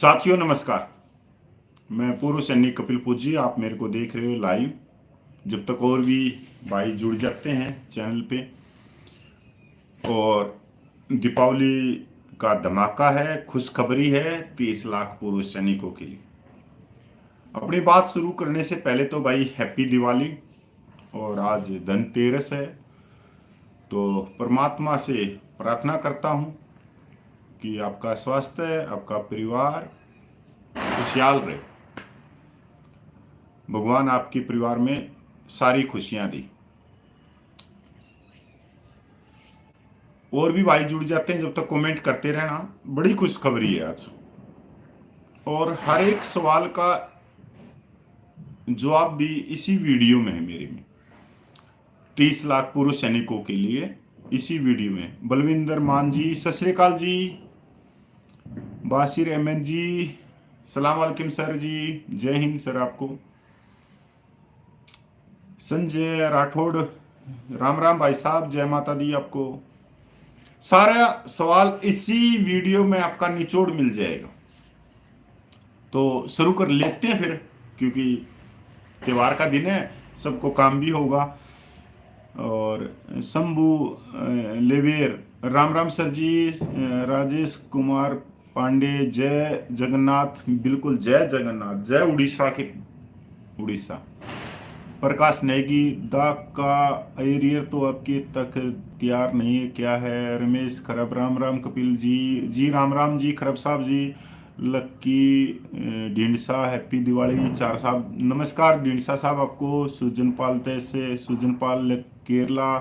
साथियों नमस्कार। मैं पूर्व सैनिक कपिल पूजी, आप मेरे को देख रहे हो लाइव। जब तक और भी भाई जुड़ जाते हैं चैनल पे, और दीपावली का धमाका है, खुशखबरी है 30 लाख पूर्व सैनिकों के लिए। अपनी बात शुरू करने से पहले तो भाई हैप्पी दिवाली, और आज धनतेरस है। तो परमात्मा से प्रार्थना करता हूँ कि आपका स्वास्थ्य, आपका परिवार खुशहाल रहे। भगवान आपके परिवार में सारी खुशियां दी। और भी भाई जुड़ जाते हैं, जब तक कमेंट करते रहना। बड़ी खुशखबरी है आज, और हर एक सवाल का जवाब भी इसी वीडियो में है मेरे में। 30 लाख पूर्व सैनिकों के लिए इसी वीडियो में। बलविंदर मान जी, सत श्री अकाल जी। बासिर अहमद जी, सलाम वालेकुम सर जी, जय हिंद सर आपको। संजय राठौड़, राम राम भाई साहब, जय माता दी आपको। सारा सवाल इसी वीडियो में आपका निचोड़ मिल जाएगा। तो शुरू कर लेते हैं फिर, क्योंकि त्योहार का दिन है, सबको काम भी होगा। और शंभू लेवेर, राम राम सर जी। राजेश कुमार पांडे, जय जगन्नाथ। बिल्कुल जय जगन्नाथ, जय उड़ीसा के उड़ीसा। प्रकाश नेगी, दा का एरियर तो आपके तक तैयार नहीं है, क्या है? रमेश खरब, राम राम कपिल जी राम राम जी, खरब साहब जी। लक्की ढींडसा, हैप्पी दिवाली चार साहब, नमस्कार ढींडसा साहब आपको। सुजनपाल तैसे, सुजनपाल केरला।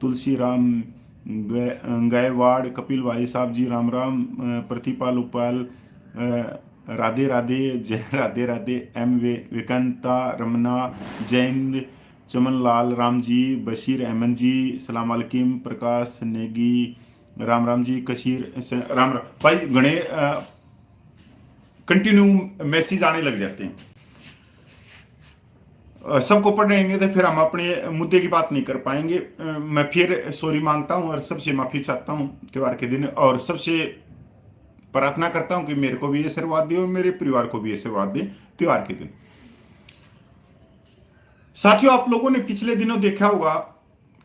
तुलसी राम गायवाड़, कपिल भाई साहब जी राम राम। प्रतिपाल उपाल, राधे राधे, जय राधे राधे। एम विकंता रमना, जैन चमन लाल, राम जी। बशीर अहमद जी, सलाम वालेकुम। प्रकाश नेगी, राम राम जी। कशीर राम राम भाई। गणे कंटिन्यू मैसेज आने लग जाते हैं, सबको पढ़ेंगे तो फिर हम अपने मुद्दे की बात नहीं कर पाएंगे। मैं फिर सॉरी मांगता हूं और सबसे माफी चाहता हूं त्योहार के दिन, और सबसे प्रार्थना करता हूं कि मेरे को भी आशीर्वाद दे और मेरे परिवार को भी आशीर्वाद दे त्योहार के दिन। साथियों, आप लोगों ने पिछले दिनों देखा होगा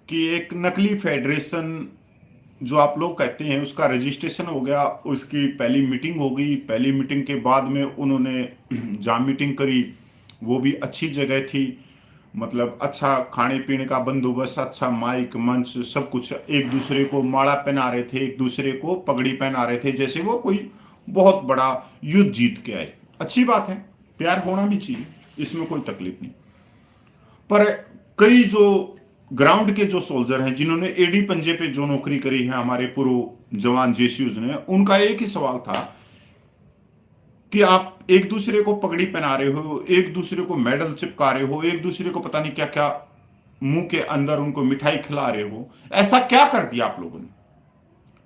कि एक नकली फेडरेशन जो आप लोग कहते हैं, उसका रजिस्ट्रेशन हो गया। उसकी पहली मीटिंग हो गई। पहली मीटिंग के बाद में उन्होंने जहां मीटिंग करी वो भी अच्छी जगह थी, मतलब अच्छा खाने पीने का बंदोबस्त, अच्छा माइक मंच, सब कुछ। एक दूसरे को माला पहना रहे थे, एक दूसरे को पगड़ी पहना रहे थे, जैसे वो कोई बहुत बड़ा युद्ध जीत के आए। अच्छी बात है, प्यार होना भी चाहिए, इसमें कोई तकलीफ नहीं। पर कई जो ग्राउंड के जो सोल्जर हैं, जिन्होंने एडी पंजे पे जो नौकरी करी है, हमारे पूर्व जवान जेसीयूज ने, उनका एक ही सवाल था कि आप एक दूसरे को पगड़ी पहना रहे हो, एक दूसरे को मेडल चिपका रहे हो, एक दूसरे को पता नहीं क्या क्या मुंह के अंदर उनको मिठाई खिला रहे हो। ऐसा क्या कर दिया आप लोगों ने?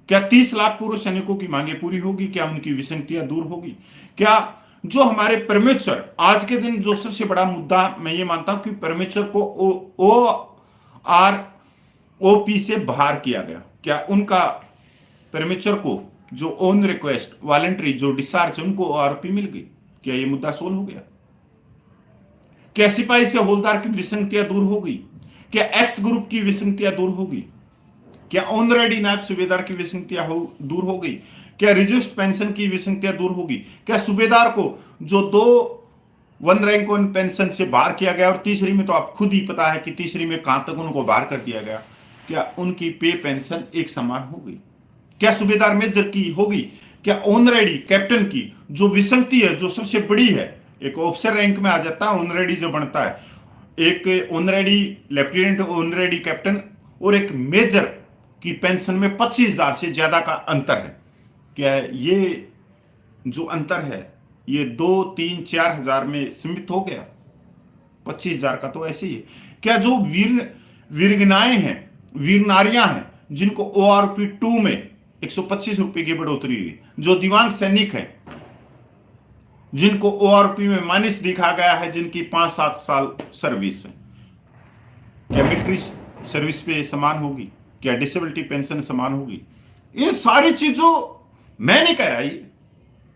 क्या 30 लाख पूर्व सैनिकों की मांगे पूरी होगी? क्या उनकी विसंगतियां दूर होगी? क्या जो हमारे परमेश्वर, आज के दिन जो सबसे बड़ा मुद्दा मैं ये मानता हूं कि परमेश्वर को OROP से बाहर किया गया, क्या उनका परमेश्वर को जो ऑन रिक्वेस्ट वॉलंटरी जो डिस्चार्ज, उनको ORP मिल गई? क्या ये मुद्दा सोल्व हो गया? क्या सिपाही से हवलदार की विसंगतियां दूर हो गई? क्या एक्स ग्रुप की विसंगतियां दूर हो गई? क्या ऑनरेडी नायब सूबेदार की विसंगतियां दूर हो गई? क्या रिड्यूस्ड पेंशन की विसंगतियां दूर होगी? क्या सूबेदार को जो 2 वन रैंक वन पेंशन से बाहर किया गया, और तीसरी में तो आप खुद ही पता है कि तीसरी में कहां तक उनको बाहर कर दिया गया, क्या उनकी पे पेंशन एक समान हो गई? क्या सूबेदार मेजर की होगी? क्या ऑनरेडी कैप्टन की जो विसंगति है, जो सबसे बड़ी है, एक ऑफिसर रैंक में आ जाता है ऑनरेडी जो बनता है, एक ऑनरेडी लेफ्टिनेंट, ऑनरेडी कैप्टन, और एक मेजर की पेंशन में 25,000 से ज्यादा का अंतर है। क्या ये जो अंतर है ये 2, 3, 4 हजार में सीमित हो गया? 25,000 का तो ऐसे ही है। क्या जो वीरगनाएं हैं, वीर नारियां हैं, जिनको ORP 2 में 125 रुपए की बढ़ोतरी हुई, जो दिव्यांग सैनिक है जिनको ORP में माइनस दिखा गया है, जिनकी 5-7 साल सर्विस है, क्या मिलिट्री सर्विस पे समान होगी? क्या डिसेबिलिटी पेंशन समान होगी? ये सारी चीजों मैं नहीं कह रहा,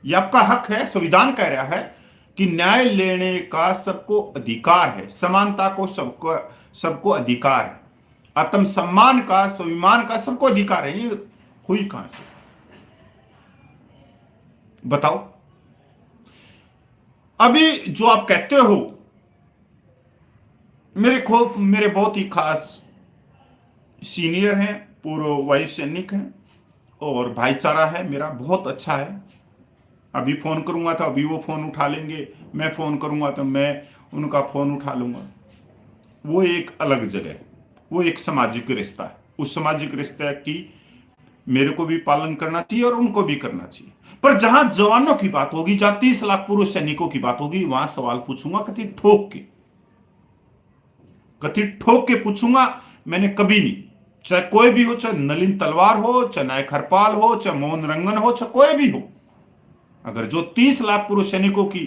ये आपका हक है। संविधान कह रहा है कि न्याय लेने का सबको अधिकार है, समानता को सबको सबको अधिकार है, आत्मसम्मान का, स्वाभिमान का सबको अधिकार है। ये हुई कहां से बताओ? अभी जो आप कहते हो, मेरे बहुत ही खास सीनियर हैं, पूर्व वायु सैनिक हैं, और भाईचारा है मेरा बहुत अच्छा है। अभी फोन करूंगा तो अभी वो फोन उठा लेंगे, मैं फोन करूंगा तो मैं उनका फोन उठा लूंगा। वो एक अलग जगह, वो एक सामाजिक रिश्ता है। उस सामाजिक रिश्ते की मेरे को भी पालन करना चाहिए और उनको भी करना चाहिए। पर जहां जवानों की बात होगी, जहां 30 लाख पूर्व सैनिकों की बात होगी, वहां सवाल पूछूंगा कति ठोक के पूछूंगा। मैंने कभी नहीं, चाहे कोई भी हो, चाहे नलिन तलवार हो, चाहे नायक हरपाल हो, चाहे मोहन रंगन हो, चाहे कोई भी हो, अगर जो 30 लाख पुरुष सैनिकों की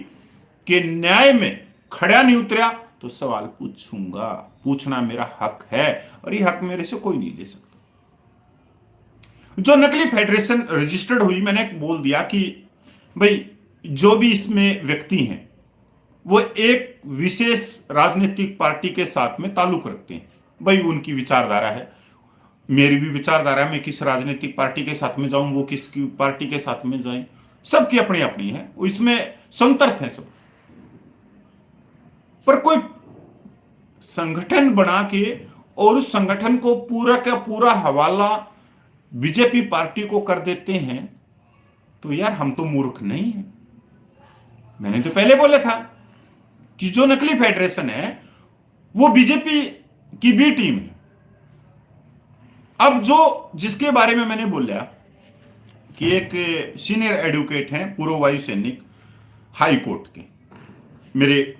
के न्याय में खड़ा नहीं उतरा तो सवाल पूछूंगा। पूछना मेरा हक है और ये हक मेरे से कोई नहीं ले सकता। जो नकली फेडरेशन रजिस्टर्ड हुई, मैंने बोल दिया कि भाई जो भी इसमें व्यक्ति हैं वो एक विशेष राजनीतिक पार्टी के साथ में ताल्लुक रखते हैं। भाई उनकी विचारधारा है, मेरी भी विचारधारा है। मैं किस राजनीतिक पार्टी के साथ में जाऊं, वो किस पार्टी के साथ में जाए, सबकी अपनी अपनी है, इसमें संतर्क है सब। पर कोई संगठन बना के और उस संगठन को पूरा का पूरा हवाला बीजेपी पार्टी को कर देते हैं, तो यार हम तो मूर्ख नहीं है। मैंने तो पहले बोला था कि जो नकली फेडरेशन है वो बीजेपी की बी टीम है। अब जो जिसके बारे में मैंने बोला कि एक सीनियर एडवोकेट हैं, पूर्व वायु सैनिक, हाई कोर्ट के, मेरे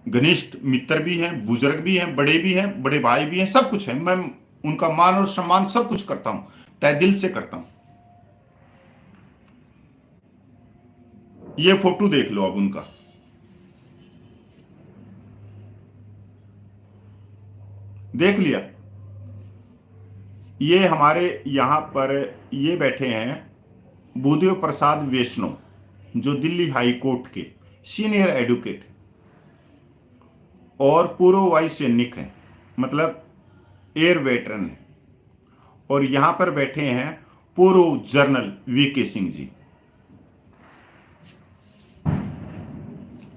घनिष्ठ मित्र भी हैं, बुजुर्ग भी हैं, बड़े भी हैं, बड़े भाई भी हैं, सब कुछ है। मैं उनका मान और सम्मान सब कुछ करता हूं, तय दिल से करता हूं। ये फोटो देख लो अब उनका, देख लिया? ये हमारे यहां पर ये बैठे हैं भूदेव प्रसाद वैष्णव, जो दिल्ली हाई कोर्ट के सीनियर एडवोकेट और पूर्व वायु सैनिक हैं, मतलब एयर वेटरन है। और यहां पर बैठे हैं पूर्व जनरल वीके सिंह जी।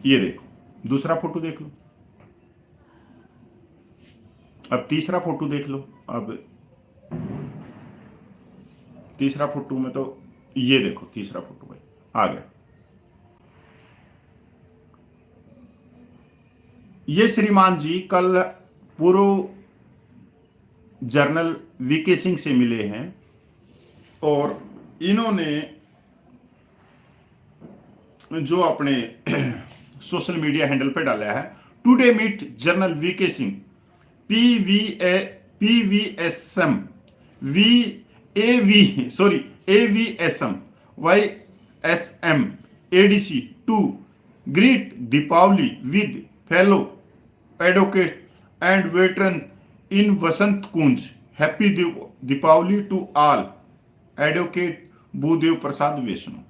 ये देखो, दूसरा फोटो देख लो, अब तीसरा फोटो देख लो। अब तीसरा फोटो में तो ये देखो, तीसरा फोटो भाई आ गया। ये श्रीमान जी कल पूर्व जनरल वीके सिंह से मिले हैं और इन्होंने जो अपने सोशल मीडिया हैंडल पे डाला है, today meet General VK Singh, PVSM AVSM YSM ADC to greet Deepavali with fellow advocate and veteran in Vasant Kunj. Happy Deepavali to all. Advocate Bhudev Prasad Vaishnav.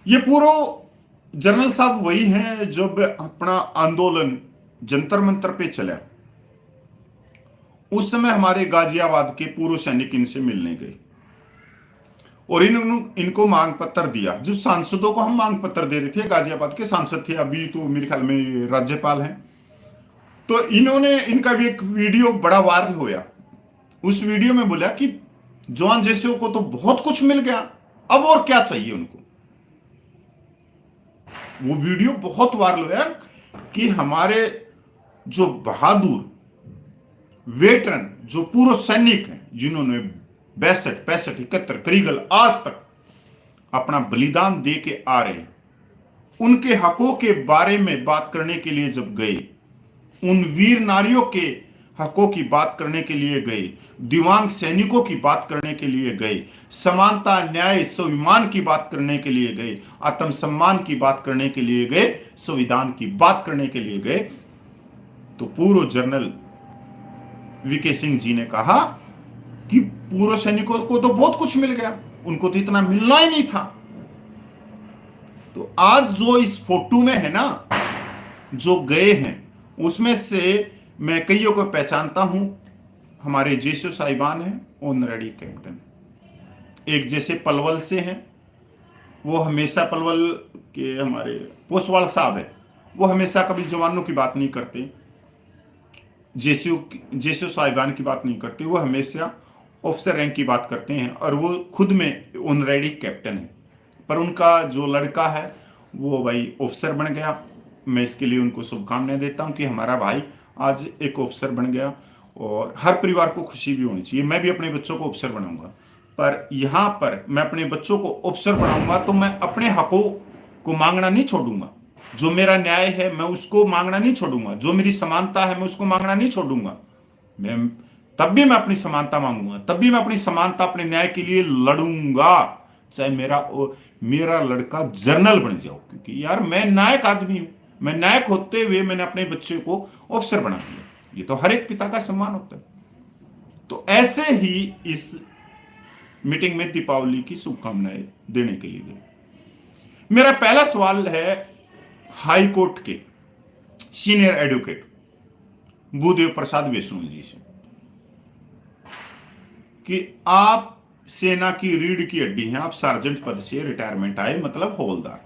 ये पूर्व जनरल साहब वही हैं जब अपना आंदोलन जंतर मंतर पे चला, उस समय हमारे गाजियाबाद के पूर्व सैनिक इनसे मिलने गए और इनको मांग पत्र दिया। जब सांसदों को हम मांग पत्र दे रहे थे, गाजियाबाद के सांसद थे, अभी तो मेरे ख्याल में राज्यपाल हैं, तो इन्होंने, इनका भी एक वीडियो बड़ा वायरल होया। उस वीडियो में बोला कि जवान जैसे को तो बहुत कुछ मिल गया, अब और क्या चाहिए उनको। वो वीडियो बहुत वायरल हुआ कि हमारे जो बहादुर वेटरन, जो पूर्व सैनिक हैं, जिन्होंने 62, 65, 71 करीगल आज तक अपना बलिदान दे के आ रहे हैं, उनके हकों के बारे में बात करने के लिए जब गए, उन वीर नारियों के हकों की बात करने के लिए गए, दिव्यांग सैनिकों की बात करने के लिए गए, समानता, न्याय, स्वाभिमान की बात करने के लिए गए, आत्मसम्मान की बात करने के लिए गए, संविधान की बात करने के लिए गए, तो पूर्व जनरल वीके सिंह जी ने कहा कि पूर्व सैनिकों को तो बहुत कुछ मिल गया, उनको तो इतना मिलना ही नहीं था। तो आज जो इस फोटो में है ना, जो गए हैं, उसमें से मैं कईयों को पहचानता हूं। हमारे जेसो साहिबान हैं, ऑनरेडी कैप्टन। एक जैसे पलवल से हैं, वो हमेशा पलवल के हमारे पोसवाल साहब है, वो हमेशा कभी जवानों की बात नहीं करते, जेसो साहिबान की बात नहीं करते, वो हमेशा ऑफिसर रैंक की बात करते हैं, और वो खुद में ऑनरेडी कैप्टन है। पर उनका जो लड़का है वो भाई ऑफिसर बन गया। मैं इसके लिए उनको शुभकामनाएं देता हूं कि हमारा भाई आज एक ऑफिसर बन गया, और हर परिवार को खुशी भी होनी चाहिए। मैं भी अपने बच्चों को ऑफिसर बनाऊंगा, पर यहां पर मैं अपने बच्चों को ऑफिसर बनाऊंगा तो मैं अपने हकों को मांगना नहीं छोड़ूंगा। जो मेरा न्याय है मैं उसको मांगना नहीं छोड़ूंगा, जो मेरी समानता है मैं उसको मांगना नहीं छोड़ूंगा। मैं तब भी मैं अपनी समानता मांगूंगा, तब भी मैं अपनी समानता, अपने न्याय के लिए लड़ूंगा, चाहे मेरा लड़का जनरल बन जाओ। क्योंकि यार मैं नायक आदमी हूं, मैं नायक होते हुए मैंने अपने बच्चे को ऑफिसर बना दिया। ये तो हर एक पिता का सम्मान होता है। तो ऐसे ही इस मीटिंग में दीपावली की शुभकामनाएं देने के लिए गए। मेरा पहला सवाल है हाई कोर्ट के सीनियर एडवोकेट भूदेव प्रसाद वैष्णव जी से कि आप सेना की रीढ़ की हड्डी हैं, आप सार्जेंट पद से रिटायरमेंट आए, मतलब हवलदार।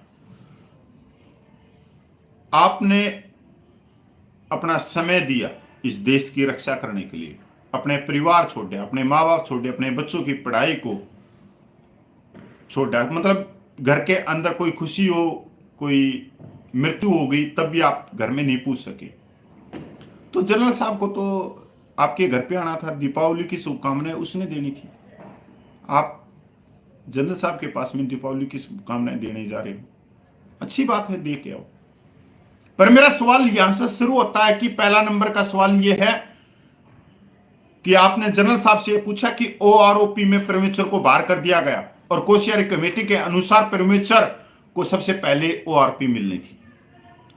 आपने अपना समय दिया इस देश की रक्षा करने के लिए, अपने परिवार छोड़े, अपने माँ बाप छोड़े, अपने बच्चों की पढ़ाई को छोड़ा, मतलब घर के अंदर कोई खुशी हो, कोई मृत्यु हो गई, तब भी आप घर में नहीं पूछ सके। तो जनरल साहब को तो आपके घर पे आना था, दीपावली की शुभकामनाएं उसने देनी थी। आप जनरल साहब के पास में दीपावली की शुभकामनाएं देने जा रहे हो, अच्छी बात है, दे के आओ। पर मेरा सवाल यहां से शुरू होता है कि पहला नंबर का सवाल यह है कि आपने जनरल साहब से पूछा कि ओआरओपी में प्रेमेचर को बाहर कर दिया गया, और कोशियारी कमेटी के अनुसार प्रेमेचर को सबसे पहले ओआरओपी मिलनी थी।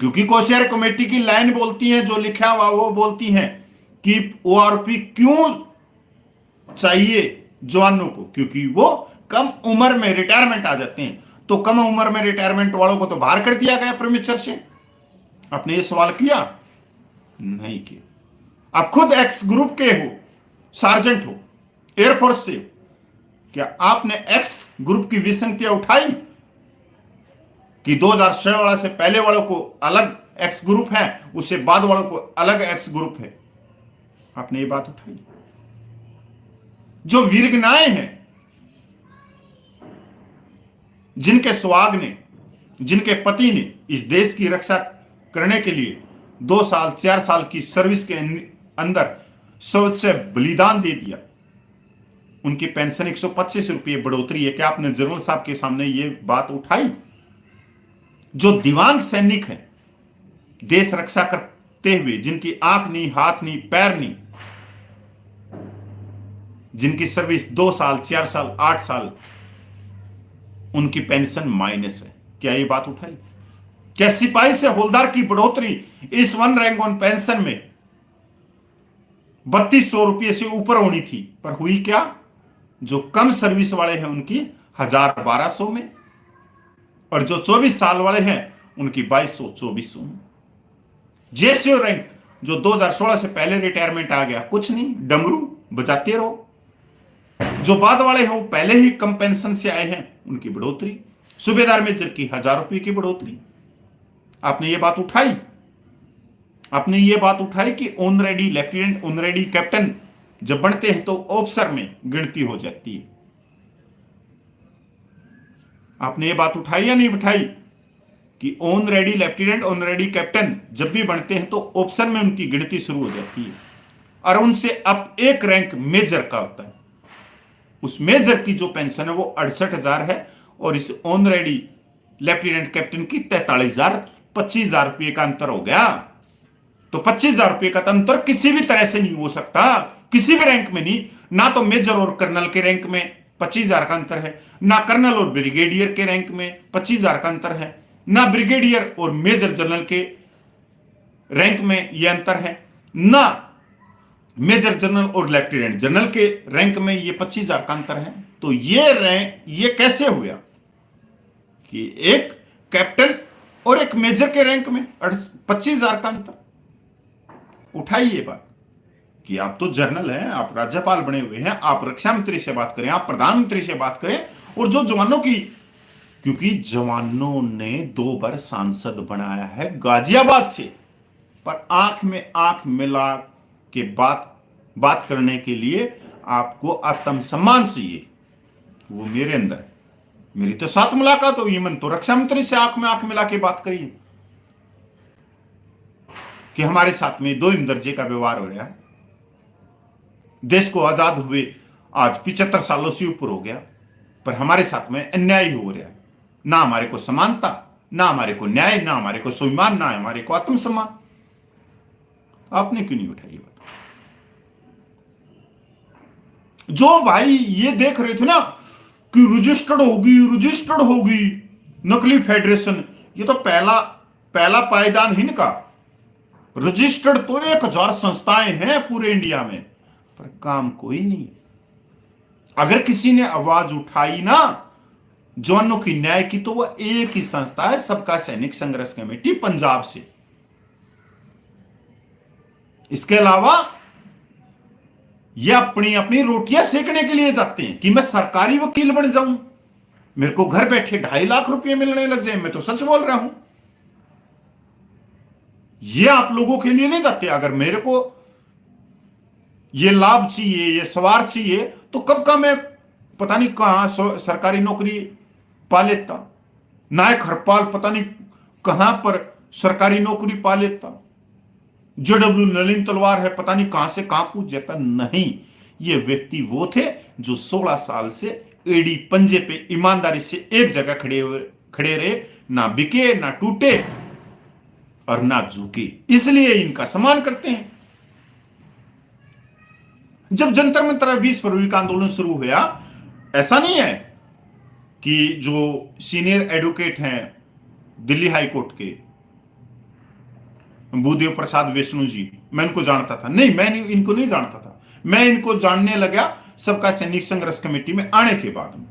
क्योंकि कोशियारी कमेटी की लाइन बोलती है, जो लिखा हुआ वो बोलती है कि ओआरओपी क्यों चाहिए जवानों को, क्योंकि वो कम उम्र में रिटायरमेंट आ जाते हैं। तो कम उम्र में रिटायरमेंट वालों को तो बाहर कर दिया गया प्रेमेचर से। आपने ये सवाल किया? नहीं किया। आप खुद एक्स ग्रुप के हो, सार्जेंट हो एयरफोर्स से, क्या आपने एक्स ग्रुप की विसंगतियां उठाई कि 2006 वाला से पहले वालों को अलग एक्स ग्रुप है, उससे बाद वालों को अलग एक्स ग्रुप है? आपने ये बात उठाई? जो वीरगनाएं हैं, जिनके सुहाग ने, जिनके पति ने इस देश की रक्षा करने के लिए 2 साल 4 साल की सर्विस के अंदर सर्वोच्च बलिदान दे दिया, उनकी पेंशन 125 रुपये बढ़ोतरी है। क्या आपने जनरल साहब के सामने ये बात उठाई? जो दिव्यांग सैनिक हैं, देश रक्षा करते हुए, जिनकी आंख नहीं, हाथ नहीं, पैर नहीं, जिनकी सर्विस 2 साल 4 साल 8 साल, उनकी पेंशन माइनस है, क्या ये बात उठाई? क्या सिपाही से हवलदार की बढ़ोतरी इस 1 रैंक ऑन पेंशन में 3200 रुपये से ऊपर होनी थी, पर हुई क्या? जो कम सर्विस वाले हैं उनकी 1000-1200 में, और जो 24 साल वाले हैं उनकी 2200-2400 में। जेसीओ रैंक जो 2016 से पहले रिटायरमेंट आ गया, कुछ नहीं, डमरू बजाते रहो। जो बाद वाले हैं वो पहले ही कम पेंशन से आए हैं, उनकी बढ़ोतरी। सूबेदार मेजर की 1000 रुपये की बढ़ोतरी। आपने ये बात उठाई? आपने ये बात उठाई कि ऑनरेडी लेफ्टिनेंट, ऑनरेडी कैप्टन जब बनते हैं तो ऑफिसर में गिनती हो जाती है। आपने ये बात उठाई या नहीं उठाई कि ऑनरेडी लेफ्टिनेंट, ऑनरेडी कैप्टन जब भी बनते हैं तो ऑफिसर में उनकी गिनती शुरू हो जाती है, और उनसे अब एक रैंक मेजर का होता है। उस मेजर की जो पेंशन है वो 68,000 है, और इस ऑनरेडी लेफ्टिनेंट कैप्टन की 43,000, 25,000 रुपये का अंतर हो गया। तो 25,000 रुपये का अंतर किसी भी तरह से नहीं हो सकता, किसी भी रैंक में नहीं। ना तो मेजर और कर्नल के रैंक में 25,000 का अंतर है, ना कर्नल और ब्रिगेडियर के रैंक में 25,000 का अंतर है, ना ब्रिगेडियर और मेजर जनरल के रैंक में यह अंतर है, ना मेजर जनरल और लेफ्टिनेंट जनरल के रैंक में ये 25,000 का अंतर है। तो ये रैंक ये कैसे हुआ कि एक कैप्टन और एक मेजर के रैंक में 25,000 का अंतर? उठाइए ये बात कि आप तो जनरल हैं, आप राज्यपाल बने हुए हैं, आप रक्षा मंत्री से बात करें, आप प्रधानमंत्री से बात करें, और जो जवानों की, क्योंकि जवानों ने 2 बार सांसद बनाया है गाजियाबाद से, पर आंख में आंख मिला के बात करने के लिए आपको आत्मसम्मान चाहिए, वो मेरे अंदर है। मेरी तो 7 मुलाकात हुई, मन तो रक्षा मंत्री से आंख में आंख मिला के बात करिए कि हमारे साथ में 2 दर्जे का व्यवहार हो रहा है। देश को आजाद हुए आज 75 सालों से ऊपर हो गया, पर हमारे साथ में अन्याय हो रहा है। ना हमारे को समानता, ना हमारे को न्याय, ना हमारे को स्वाभिमान, ना हमारे को आत्मसम्मान। आपने क्यों नहीं उठाई बात? जो भाई ये देख रहे थे ना कि रजिस्टर्ड होगी नकली फेडरेशन, ये तो पहला पायदान ही का। रजिस्टर्ड तो 1000 संस्थाएं हैं पूरे इंडिया में, पर काम कोई नहीं। अगर किसी ने आवाज उठाई ना जवानों की न्याय की, तो वह एक ही संस्था है, सबका सैनिक संघर्ष कमेटी पंजाब से। इसके अलावा ये अपनी अपनी रोटियां सेकने के लिए जाते हैं कि मैं सरकारी वकील बन जाऊं, मेरे को घर बैठे 2.5 लाख रुपए मिलने लग जाए। मैं तो सच बोल रहा हूं, ये आप लोगों के लिए नहीं जाते। अगर मेरे को ये लाभ चाहिए, ये सवार चाहिए, तो कब का मैं पता नहीं कहां सरकारी नौकरी पा लेता। नायक हरपाल पता नहीं कहां पर सरकारी नौकरी पा लेता। जेडब्ल्यू नलिन तलवार है, पता नहीं कहां से कहां पूछ जाता। नहीं, ये व्यक्ति वो थे जो 16 साल से एड़ी पंजे पे ईमानदारी से एक जगह खड़े रहे, ना बिके, ना टूटे और ना झुके। इसलिए इनका सम्मान करते हैं। जब जंतर मंतर 20 फरवरी का आंदोलन शुरू हुआ, ऐसा नहीं है कि जो सीनियर एडवोकेट हैं दिल्ली हाई कोर्ट के भूदेव प्रसाद वैष्णो जी, मैं इनको जानता था? नहीं, मैं इनको नहीं जानता था। मैं इनको जानने लगा सबका सैनिक संघर्ष कमेटी में आने के बाद में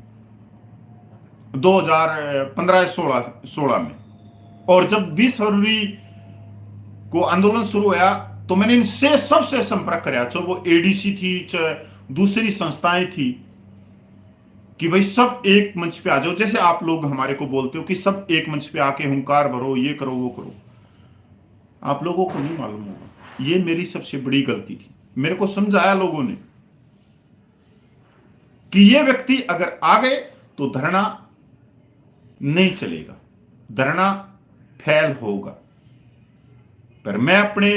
2015-16 में। और जब 20 फरवरी को आंदोलन शुरू हुआ, तो मैंने इनसे सबसे संपर्क कराया, चाहे वो एडीसी थी, चाहे दूसरी संस्थाएं थी, कि भाई सब एक मंच पे आ जाओ। जैसे आप लोग हमारे को बोलते हो कि सब एक मंच पे आके हुंकार भरो, ये करो वो करो। आप लोगों को नहीं मालूम होगा, ये मेरी सबसे बड़ी गलती थी। मेरे को समझाया लोगों ने कि ये व्यक्ति अगर आ गए तो धरना नहीं चलेगा, धरना फैल होगा। पर मैं अपने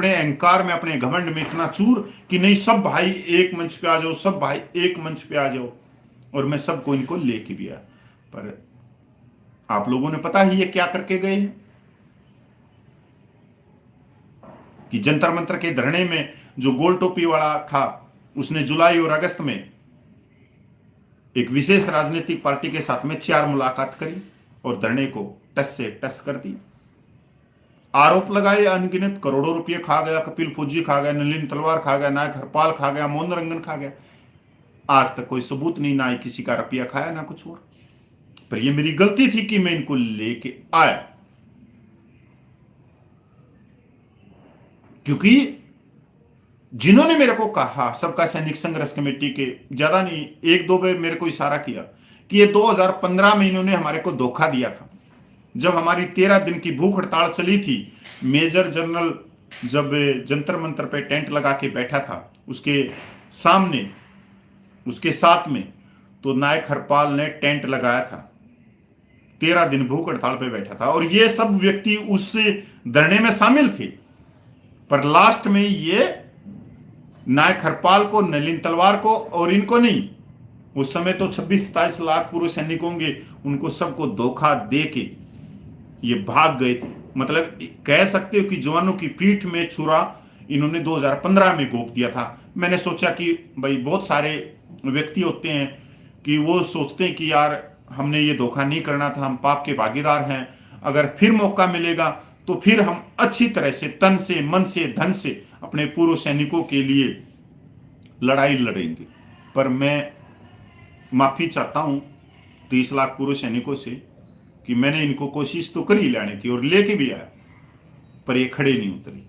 अहंकार में, अपने घमंड में इतना चूर कि नहीं, सब भाई एक मंच पे आ जाओ, सब भाई एक मंच पे आ जाओ, और मैं सबको इनको लेके भी आया। पर आप लोगों ने पता ही ये क्या करके गए हैं कि जंतर मंतर के धरने में जो गोल टोपी वाला था, उसने जुलाई और अगस्त में एक विशेष राजनीतिक पार्टी के साथ में 4 मुलाकात करी और धरने को टस से टस कर दी। आरोप लगाए अनगिनत, करोड़ों रुपये खा गया, कपिल फौजी खा गया, नलिन तलवार खा गया, नायक हरपाल खा गया, मोहन रंगन खा गया। आज तक कोई सबूत नहीं, ना ही किसी का रुपया खाया, ना कुछ और। पर यह मेरी गलती थी कि मैं इनको लेके आया, क्योंकि जिन्होंने मेरे को कहा, सबका सैनिक संघर्ष कमेटी के, ज्यादा नहीं, 1-2 बार मेरे को इशारा किया कि ये 2015 में इन्होंने हमारे को धोखा दिया था। जब हमारी 13 दिन की भूख हड़ताल चली थी, मेजर जनरल जब जंतर मंतर पे टेंट लगा के बैठा था, उसके सामने, उसके साथ में तो नायक हरपाल ने टेंट लगाया था। 13 दिन भूख हड़ताल पे बैठा था, और ये सब व्यक्ति उस धरने में शामिल थे। पर लास्ट में ये नायक हरपाल को, नलिन तलवार को और इनको नहीं, उस समय तो 26-27 लाख पूर्व सैनिक होंगे, उनको सबको धोखा दे के ये भाग गए थे। मतलब कह सकते हो कि जवानों की पीठ में छुरा इन्होंने 2015 में घोंप दिया था। मैंने सोचा कि भाई बहुत सारे व्यक्ति होते हैं कि वो सोचते हैं कि यार हमने ये धोखा नहीं करना था, हम पाप के भागीदार हैं, अगर फिर मौका मिलेगा तो फिर हम अच्छी तरह से, तन से, मन से, धन से अपने पूर्व सैनिकों के लिए लड़ाई लड़ेंगे। पर मैं माफी चाहता हूं 30 लाख पूर्व सैनिकों से कि मैंने इनको कोशिश तो करी लाने की और लेके भी आया, पर ये खड़े नहीं उतरी।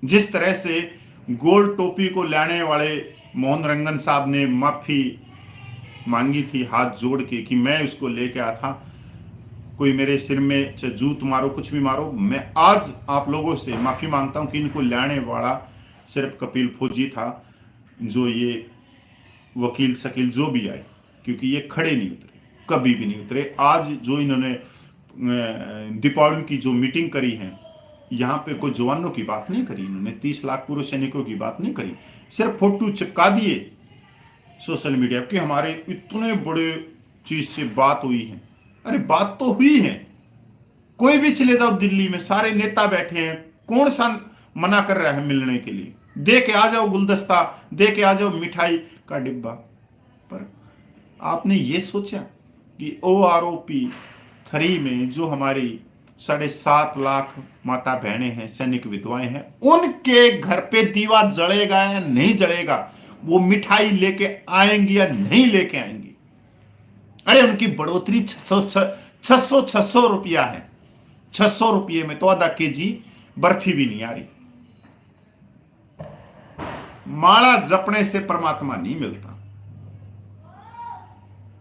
जिस तरह से गोल टोपी को लाने वाले मोहन रंगन साहब ने माफी मांगी थी हाथ जोड़ के कि मैं उसको लेके आया था, कोई मेरे सिर में चाहे जूत मारो कुछ भी मारो, मैं आज आप लोगों से माफी मांगता हूं कि इनको लाने वाला सिर्फ कपिल फौजी था, जो ये वकील शकील जो भी आए, क्योंकि ये खड़े नहीं उतरे, कभी भी नहीं उतरे। आज जो इन्होंने दीपावली की जो मीटिंग करी है, यहाँ पे कोई जवानों की बात नहीं करी इन्होंने, 30 लाख पूर्व सैनिकों की बात नहीं करी, सिर्फ फोटो चिपका दिए सोशल मीडिया कि हमारे इतने बड़े चीज से बात हुई है। अरे बात तो हुई है, कोई भी चले जाओ दिल्ली में, सारे नेता बैठे हैं, कौन सा मना कर रहा है मिलने के लिए, दे के आ जाओ गुलदस्ता, दे के आ जाओ मिठाई का डिब्बा। पर आपने ये सोचा कि OROP 3 में जो हमारी 7.5 लाख माता बहनें हैं, सैनिक विधवाएं हैं, उनके घर पे दीवा जलेगा या नहीं जलेगा, वो मिठाई लेके आएंगी या नहीं लेके आएंगी? अरे उनकी बढ़ोतरी 600 रुपया है, 600 रुपये में तो आधा केजी बर्फी भी नहीं आ रही। माला जपने से परमात्मा नहीं मिलता,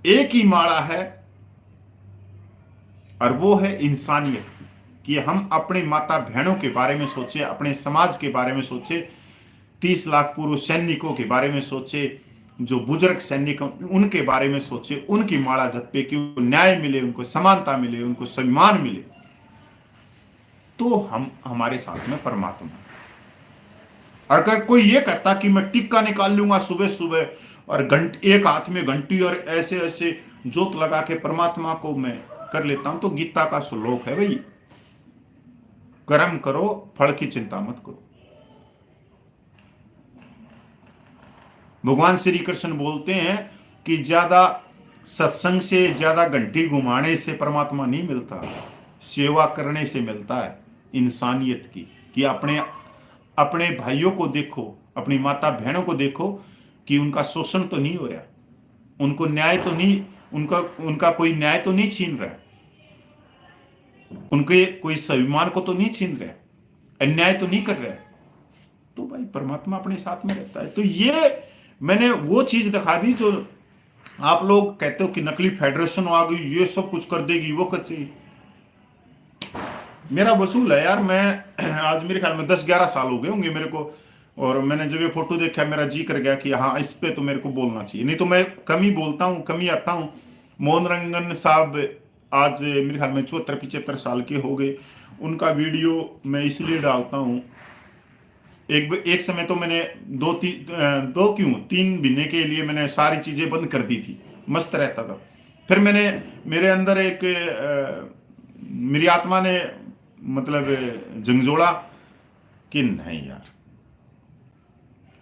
एक ही माला है और वो है इंसानियत की, कि हम अपने माता बहनों के बारे में सोचे, अपने समाज के बारे में सोचे, 30 लाख पूर्व सैनिकों के बारे में सोचे, जो बुजुर्ग सैनिक उनके बारे में सोचे, उनकी माला जपे कि उनको न्याय मिले, उनको समानता मिले, उनको सम्मान मिले, तो हम हमारे साथ में परमात्मा। अगर कोई ये कहता कि मैं टिक्का निकाल लूंगा सुबह सुबह और एक हाथ में घंटी और ऐसे ऐसे जोत लगा के परमात्मा को मैं कर लेता हूं, तो गीता का श्लोक है भाई, कर्म करो फल की चिंता मत करो। भगवान श्री कृष्ण बोलते हैं कि ज्यादा सत्संग से, ज्यादा घंटी घुमाने से परमात्मा नहीं मिलता, सेवा करने से मिलता है इंसानियत की, कि अपने भाइयों को देखो, अपनी माता बहनों को देखो कि उनका शोषण तो नहीं हो रहा, उनको न्याय तो नहीं, उनका कोई न्याय तो नहीं छीन रहा, उनके कोई स्वाभिमान को तो नहीं छीन रहा, अन्याय तो नहीं कर रहा, तो भाई परमात्मा अपने साथ में रहता है। तो ये मैंने वो चीज दिखा दी जो आप लोग कहते हो कि नकली फेडरेशन आ गई, ये सब कुछ कर देगी, वो कर देगी। मेरा वसूल है यार, मैं आज मेरे ख्याल में 10-11 साल हो गए होंगे मेरे को, और मैंने जब ये फोटो देखा मेरा जी कर गया कि हाँ इस पे तो मेरे को बोलना चाहिए, नहीं तो मैं कम ही बोलता हूँ, कम ही आता हूँ। मोहन रंगन साहब आज मेरे ख्याल में 74-75 साल के हो गए, उनका वीडियो मैं इसलिए डालता हूँ, एक समय तो मैंने 3 महीने के लिए मैंने सारी चीजें बंद कर दी थी, मस्त रहता था। फिर मेरे अंदर मेरी आत्मा ने मतलब झंझोड़ा कि नहीं यार,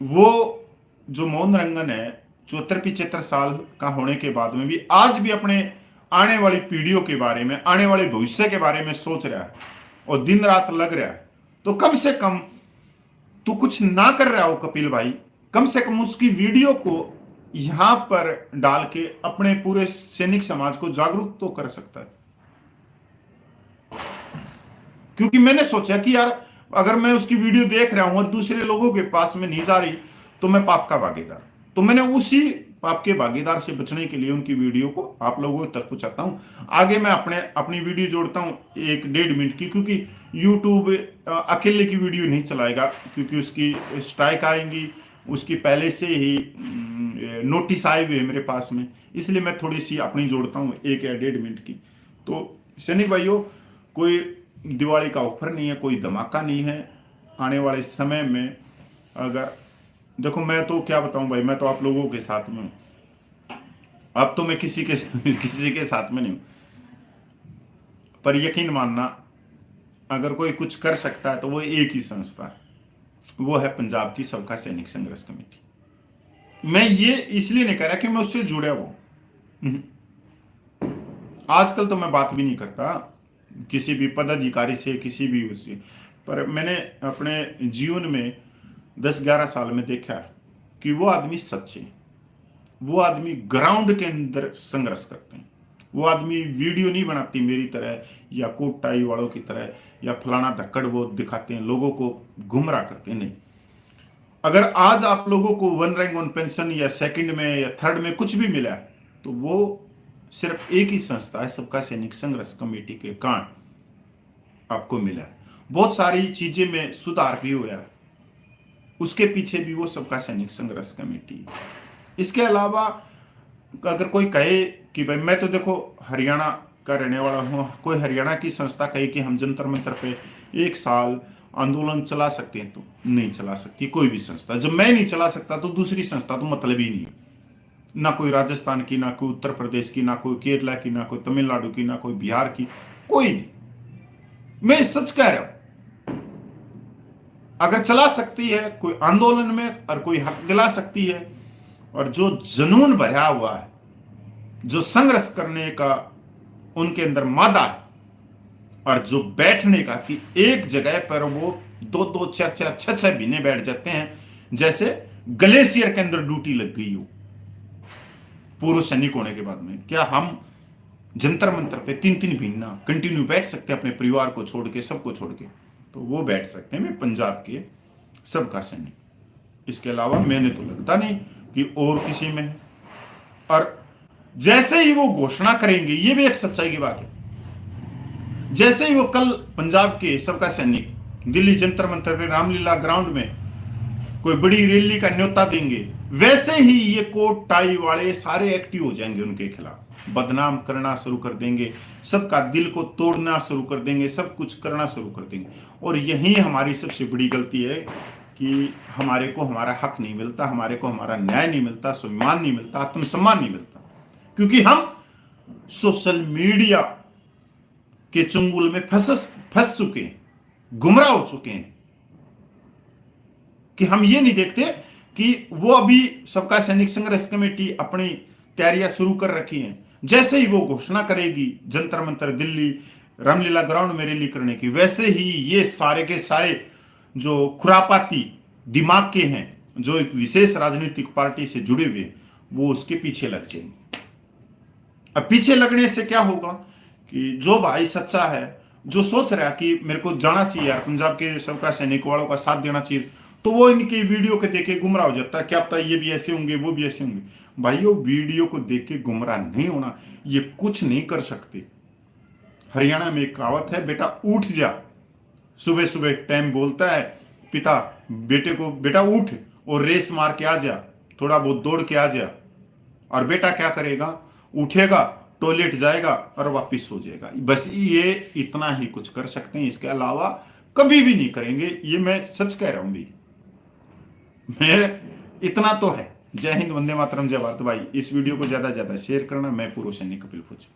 वो जो मोहन रंगन है 74-75 साल का होने के बाद में भी आज भी अपने आने वाली पीढ़ियों के बारे में, आने वाले भविष्य के बारे में सोच रहा है और दिन रात लग रहा है। तो कम से कम तू कुछ ना कर रहा हो कपिल भाई, कम से कम उसकी वीडियो को यहां पर डाल के अपने पूरे सैनिक समाज को जागरूक तो कर सकता है। क्योंकि मैंने सोचा कि यार अगर मैं उसकी वीडियो देख रहा हूं और दूसरे लोगों के पास में नहीं जा रही तो मैं पाप का भागीदार, तो मैंने उसी पाप के भागीदार से बचने के लिए उनकी वीडियो को आप लोगों तक पहुंचाता हूं। आगे मैं अपनी वीडियो जोड़ता हूं 1-1.5 मिनट की, क्योंकि यूट्यूब अकेले की वीडियो नहीं चलाएगा, क्योंकि उसकी स्ट्राइक आएंगी, उसकी पहले से ही नोटिस आए हुए मेरे पास में, इसलिए मैं थोड़ी सी अपनी जोड़ता हूँ 1 या 1.5 मिनट की। तो सैनिक भाइयों, कोई दिवाली का ऑफर नहीं है, कोई धमाका नहीं है। आने वाले समय में अगर देखो, मैं तो क्या बताऊं भाई, मैं तो आप लोगों के साथ में हूं, अब तो मैं किसी के साथ में नहीं हूं, पर यकीन मानना अगर कोई कुछ कर सकता है तो वो एक ही संस्था है, वो है पंजाब की सबका सैनिक संघर्ष कमेटी। मैं ये इसलिए नहीं कह रहा कि मैं उससे जुड़ा हुआ, आजकल तो मैं बात भी नहीं करता किसी भी पदाधिकारी से, किसी भी उससे। पर मैंने अपने जीवन में 10-11 साल में देखा है कि वो आदमी सच्चे, वो आदमी ग्राउंड के अंदर संघर्ष करते हैं। वो आदमी वीडियो नहीं बनाती मेरी तरह या कोट टाई वालों की तरह या फलाना धक्कड़ वो दिखाते हैं, लोगों को गुमराह करते हैं। नहीं, अगर आज आप लोगों को 1 रैंक 1 पेंशन या सेकंड में या थर्ड में कुछ भी मिला है तो वो सिर्फ एक ही संस्था है, सबका सैनिक संघर्ष कमेटी के कारण आपको मिला है। बहुत सारी चीजें में सुधार भी हुआ है, उसके पीछे भी वो सबका सैनिक संघर्ष कमेटी। इसके अलावा अगर कोई कहे कि भाई मैं तो देखो हरियाणा का रहने वाला हूं, कोई हरियाणा की संस्था कहे कि हम जंतर मंतर पे 1 साल आंदोलन चला सकते हैं, तो नहीं चला सकती कोई भी संस्था। जब मैं नहीं चला सकता तो दूसरी संस्था तो मतलब ही नहीं, ना कोई राजस्थान की, ना कोई उत्तर प्रदेश की, ना कोई केरला की, ना कोई तमिलनाडु की, ना कोई बिहार की, कोई नहीं। मैं सच कह रहा हूं, अगर चला सकती है कोई आंदोलन में और कोई हक दिला सकती है, और जो जुनून भरा हुआ है, जो संघर्ष करने का उनके अंदर मादा है, और जो बैठने का कि एक जगह पर वो 2-2, 4-4, 6-6 महीने बैठ जाते हैं, जैसे ग्लेशियर के अंदर ड्यूटी लग गई हो पूर्व सैनिक होने के बाद में। क्या हम जंतर मंतर पे 3-3 महीना कंटिन्यू बैठ सकते हैं अपने परिवार को छोड़ के, सबको छोड़ के? तो वो बैठ सकते हैं। मैं पंजाब के सबका सैनिक, इसके अलावा मैंने तो लगता नहीं कि और किसी में है। और जैसे ही वो घोषणा करेंगे, ये भी एक सच्चाई की बात है, जैसे ही वो कल पंजाब के सबका सैनिक दिल्ली जंतर मंतर पे रामलीला ग्राउंड में कोई बड़ी रैली का न्योता देंगे, वैसे ही ये कोट टाई वाले सारे एक्टिव हो जाएंगे, उनके खिलाफ बदनाम करना शुरू कर देंगे, सबका दिल को तोड़ना शुरू कर देंगे, सब कुछ करना शुरू कर देंगे। और यही हमारी सबसे बड़ी गलती है कि हमारे को हमारा हक नहीं मिलता, हमारे को हमारा न्याय नहीं मिलता, सम्मान नहीं मिलता, आत्मसम्मान नहीं मिलता, क्योंकि हम सोशल मीडिया के चुंगल में फंस चुके हैं, गुमराह हो चुके हैं, कि हम ये नहीं देखते कि वो अभी सबका सैनिक संघर्ष कमेटी अपनी तैयारियां शुरू कर रखी हैं। जैसे ही वो घोषणा करेगी जंतर मंतर दिल्ली रामलीला ग्राउंड में रैली करने की, वैसे ही ये सारे के सारे जो खुरापाती दिमाग के हैं, जो एक विशेष राजनीतिक पार्टी से जुड़े हुए, वो उसके पीछे लग जाएंगे। अब पीछे लगने से क्या होगा कि जो भाई सच्चा है, जो सोच रहा है कि मेरे को जाना चाहिए यार, पंजाब के सबका सैनिक वालों का साथ देना चाहिए, तो वो इनकी वीडियो को देख के गुमराह हो जाता है। क्या पता ये भी ऐसे होंगे, वो भी ऐसे होंगे। भाइयों, वीडियो को देख के गुमराह नहीं होना, ये कुछ नहीं कर सकते। हरियाणा में एक कहावत है, बेटा उठ जा। सुबह सुबह टाइम बोलता है पिता बेटे को, बेटा उठ और रेस मार के आ जा, थोड़ा बहुत दौड़ के आ जा। और बेटा क्या करेगा? उठेगा, टॉयलेट जाएगा और वापिस हो जाएगा। बस ये इतना ही कुछ कर सकते हैं, इसके अलावा कभी भी नहीं करेंगे। ये मैं सच कह रहा हूं भी, मैं इतना तो है। जय हिंद, वंदे मातरम, जय भारत। भाई इस वीडियो को ज्यादा से ज्यादा शेयर करना। मैं पूर्व सैनिक कपिल फौज।